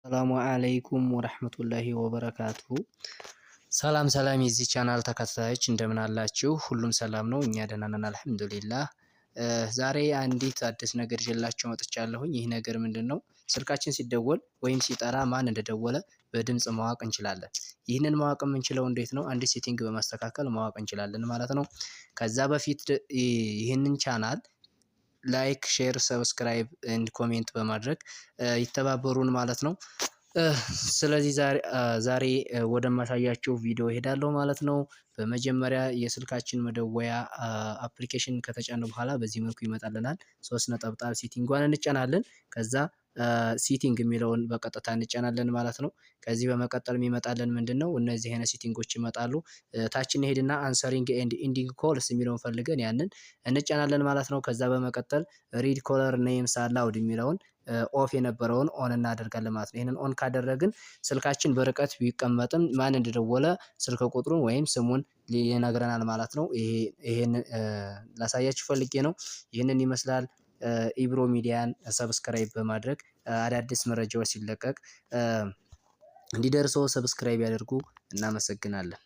ሰላሙ አለይኩም ወራህመቱላሂ ወበረካቱሁ። ሰላም የዚህ ቻናል ተከታታዮች እንደምን አላችሁ? ሁሉም ሰላም ነው? እኛ ደህና ነን አልሐምዱሊላህ። ዛሬ አንዲት አዲስ ነገር ይዤላችሁ መጥቻለሁኝ። ይህ ነገር ምንድነው? ስልካችን ሲደወል ወይም ሲጠራ ማን እንደደወለ በድምጽ ማወቅ እንችላለን። ይህንን ማወቅ የምንችለው እንዴት ነው? አንዲት ሴቲንግ በማስተካከል ማወቅ እንችላለን ማለት ነው። ከዛ በፊት ይህንን ቻናል ላይክ፣ ሼር፣ ሰብስክራይብ ኤንድ ኮሜንት በማድረግ ይተባበሩን ማለት ነው። ስለዚህ ዛሬ ወደማሳያችሁ ቪዲዮ እሄዳለሁ ማለት ነው። በመጀመሪያ የስልካችን መደወያ አፕሊኬሽን ከተጫነ በኋላ በዚህ መልኩ ይመጣልናል። 3 ነጠብጣብ ሴቲንጓን እንጫናለን። ከዛ ሴቲንግ የሚለውን በቀጥታ እንጫናለን ማለት ነው። ከዚህ በመቀጠል የሚመጣልን ምንድነው? እነዚህ አይነት ሴቲንጎች ይመጣሉ። ታች እንሄድና አንሰሪንግ ኤንድ ኢንዲንግ ኮልስ የሚለውን ፈልገን ያንን እንጫናለን ማለት ነው። ከዛ በመቀጠል ሪድ ኮለር ኔምስ አላውድ የሚለውን ኦፍ የነበረውን ኦን እናደርጋለን ማለት ነው። ይሄንን ኦን ካደረግን ስልካችን በርቀት ቢቀመጥም ማን እንደደወለ ስልክ ቁጥሩን ወይም ስሙን ይነግረናል ማለት ነው። ይሄን ላሳያችሁ ፈልጌ ነው። ይህንን ይመስላል። ኢብሮ ሚዲያን ሰብስክራይብ በማድረግ አዳዲስ መረጃዎች ሲለቀቅ እንዲደርሰው ሰብስክራይብ ያደርጉ። እናመሰግናለን።